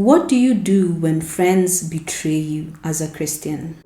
What do you do when friends betray you as a Christian?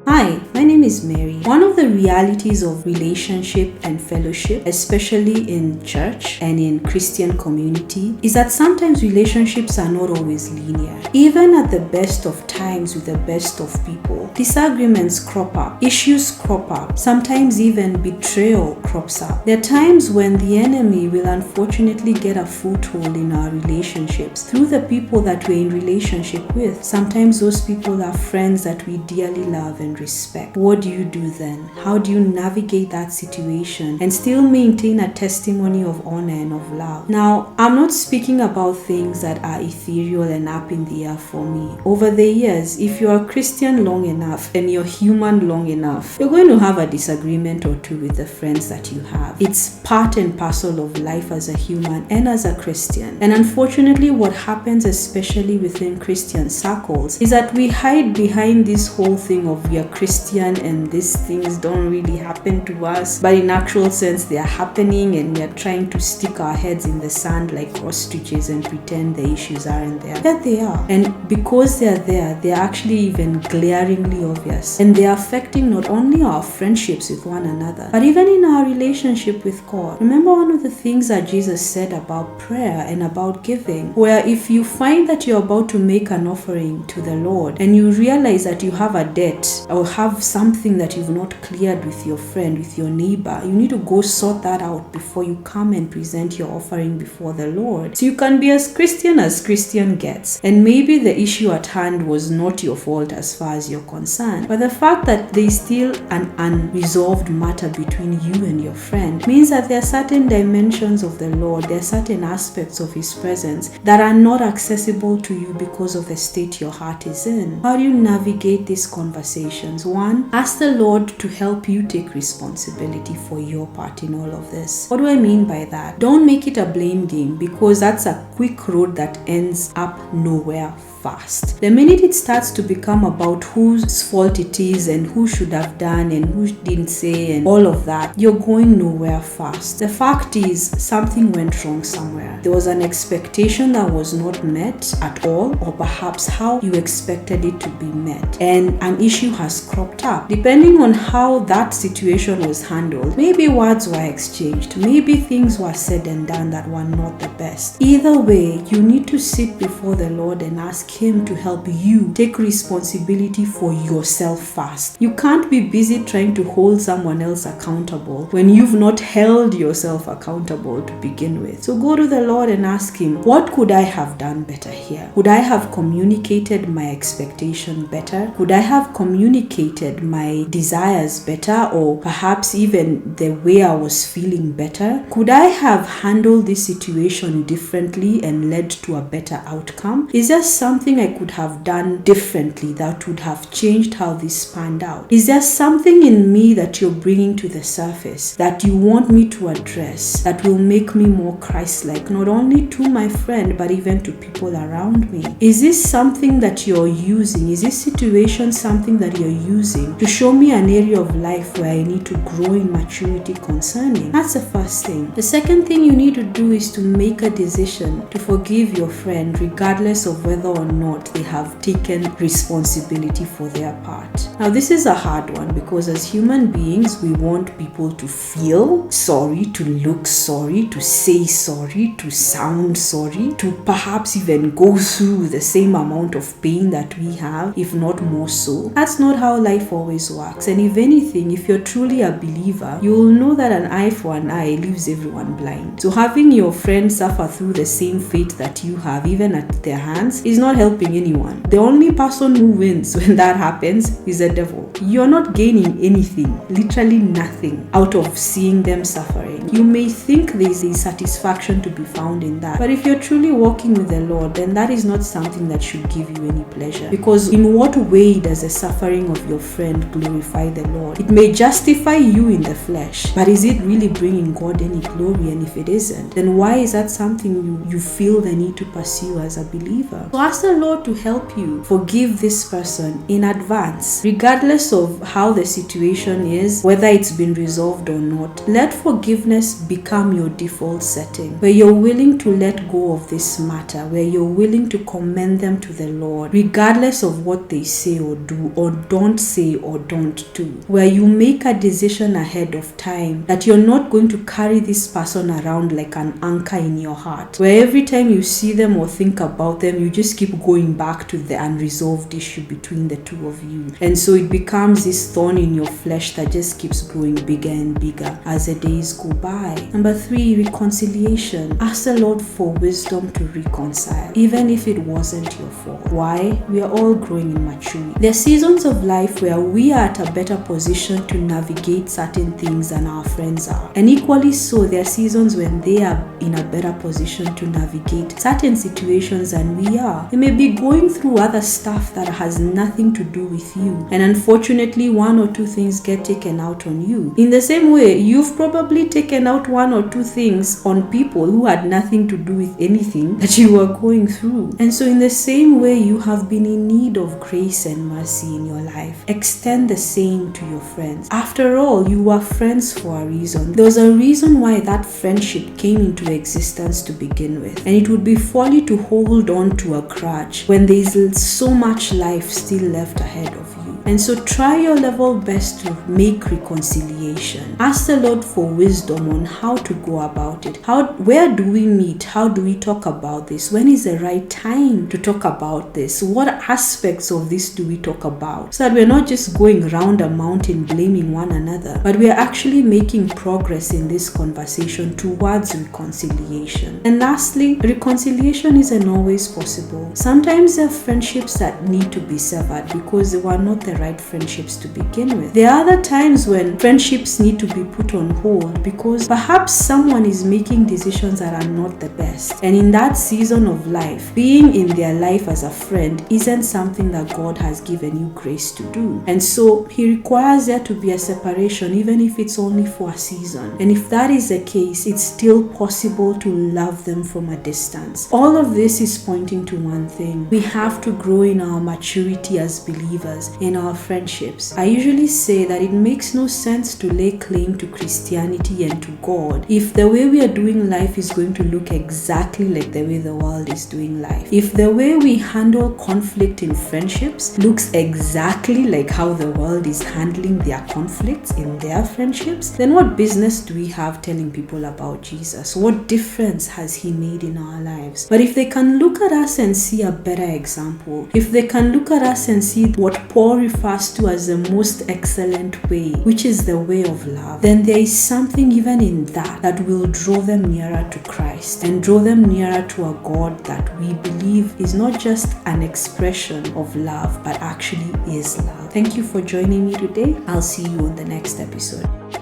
Hi, my name is Mary. One of the realities of relationship and fellowship, especially in church and in Christian community, is that sometimes relationships are not always linear. Even at the best of times with the best of people, disagreements crop up, issues crop up, sometimes even betrayal crops up. There are times when the enemy will unfortunately get a foothold in our relationships through the people that we're in relationship with. Sometimes those people are friends that we dearly love and respect. What do you do then? How do you navigate that situation and still maintain a testimony of honor and of love? Now, I'm not speaking about things that are ethereal and up in the air for me. Over the years, if you are Christian long enough and you're human long enough, you're going to have a disagreement or two with the friends that you have. It's part and parcel of life as a human and as a Christian. And unfortunately, what happens, especially within Christian circles, is that we hide behind this whole thing of we are Christian and these things don't really happen to us, but in actual sense they are happening, and we are trying to stick our heads in the sand like ostriches and pretend the issues aren't there. Yet they are, and because they are there, they are actually even glaringly obvious, and they are affecting not only our friendships with one another, but even in our relationship with God. Remember one of the things that Jesus said about prayer and about giving, where if you find that you're about to make an offering to the Lord and you realize that you have a debt or have something that you've not cleared with your friend, with your neighbor, you need to go sort that out before you come and present your offering before the Lord. So you can be as Christian gets, and maybe the issue at hand was not your fault as far as you're concerned, but the fact that there is still an unresolved matter between you and your friend means that there are certain dimensions of the Lord, there are certain aspects of His presence that are not accessible to you because of the state your heart is in. How do you navigate these conversations? One, ask the Lord to help you take responsibility for your part in all of this. What do I mean by that? Don't make it a blame game, because that's a quick road that ends up nowhere fast. The minute it starts to become about whose fault it is and who should have done and who didn't say and all of that, you're going nowhere fast. The fact is, something went wrong somewhere. There was an expectation that was not met at all, or perhaps how you expected it to be met, and an issue has cropped up. Depending on how that situation was handled, maybe words were exchanged, maybe things were said and done that were not the best. Either way, you need to sit before the Lord and ask Him to help you take responsibility for yourself first. You can't be busy trying to hold someone else accountable when you've not held yourself accountable to begin with. So go to the Lord and ask Him, what could I have done better here? Could I have communicated my expectation better? Could I have communicated my desires better, or perhaps even the way I was feeling better? Could I have handled this situation differently and led to a better outcome? Is there something I could have done differently that would have changed how this panned out? Is there something in me that you're bringing to the surface that you want me to address that will make me more Christ-like, not only to my friend but even to people around me? Is this something that you're using? Is this situation something that you're using to show me an area of life where I need to grow in maturity concerning? That's the first thing. The second thing you need to do is to make a decision to forgive your friend, regardless of whether or not they have taken responsibility for their part. Now, this is a hard one, because as human beings, we want people to feel sorry, to look sorry, to say sorry, to sound sorry, to perhaps even go through the same amount of pain that we have, if not more so. That's not how life always works. And if anything, if you're truly a believer, you will know that an eye for an eye leaves everyone blind. So having your friend suffer through the same fate that you have, even at their hands, is not helping anyone. The only person who wins when that happens is the devil. You're not gaining anything, literally nothing, out of seeing them suffering. You may think there's a satisfaction to be found in that, but if you're truly walking with the Lord, then that is not something that should give you any pleasure. Because in what way does the suffering of your friend glorify the Lord? It may justify you in the flesh, but is it really bringing God any glory? And if it isn't, then why is that something you feel the need to pursue as a believer? So ask the the Lord to help you forgive this person in advance, regardless of how the situation is, whether it's been resolved or not. Let forgiveness become your default setting, where you're willing to let go of this matter, where you're willing to commend them to the Lord, regardless of what they say or do or don't say or don't do, where you make a decision ahead of time that you're not going to carry this person around like an anchor in your heart, where every time you see them or think about them, you just keep going back to the unresolved issue between the two of you. And so it becomes this thorn in your flesh that just keeps growing bigger and bigger as the days go by. Number 3, reconciliation. Ask the Lord for wisdom to reconcile, even if it wasn't your fault. Why? We are all growing in maturity. There are seasons of life where we are at a better position to navigate certain things than our friends are. And equally so, there are seasons when they are in a better position to navigate certain situations than we are. They may be going through other stuff that has nothing to do with you. And unfortunately, 1 or 2 things get taken out on you. In the same way, you've probably taken out 1 or 2 things on people who had nothing to do with anything that you were going through. And so in the same way you have been in need of grace and mercy in your life, extend the same to your friends. After all, you were friends for a reason. There was a reason why that friendship came into existence to begin with. And it would be folly to hold on to a grudge when there is so much life still left ahead of you. And so try your level best to make reconciliation. Ask the Lord for wisdom on how to go about it. Where do we meet? How do we talk about this? When is the right time to talk about this? What aspects of this do we talk about? So that we're not just going round a mountain blaming one another, but we are actually making progress in this conversation towards reconciliation. And lastly, reconciliation isn't always possible. Sometimes there are friendships that need to be severed because they were not the right friendships to begin with. There are other times when friendships need to be put on hold because perhaps someone is making decisions that are not the best. And in that season of life, being in their life as a friend isn't something that God has given you grace to do. And so He requires there to be a separation, even if it's only for a season. And if that is the case, it's still possible to love them from a distance. All of this is pointing to one thing. We have to grow in our maturity as believers in our friendships. I usually say that it makes no sense to lay claim to Christianity and to God if the way we are doing life is going to look exactly like the way the world is doing life. If the way we handle conflict in friendships looks exactly like how the world is handling their conflicts in their friendships, then what business do we have telling people about Jesus? What difference has He made in our lives? But if they can look at us and see a better example, if they can look at us and see what Paul refers to as the most excellent way, which is the way of love, then there is something even in that will draw them nearer to Christ and draw them nearer to a God that we believe is not just an expression of love, but actually is love. Thank you for joining me today. I'll see you on the next episode.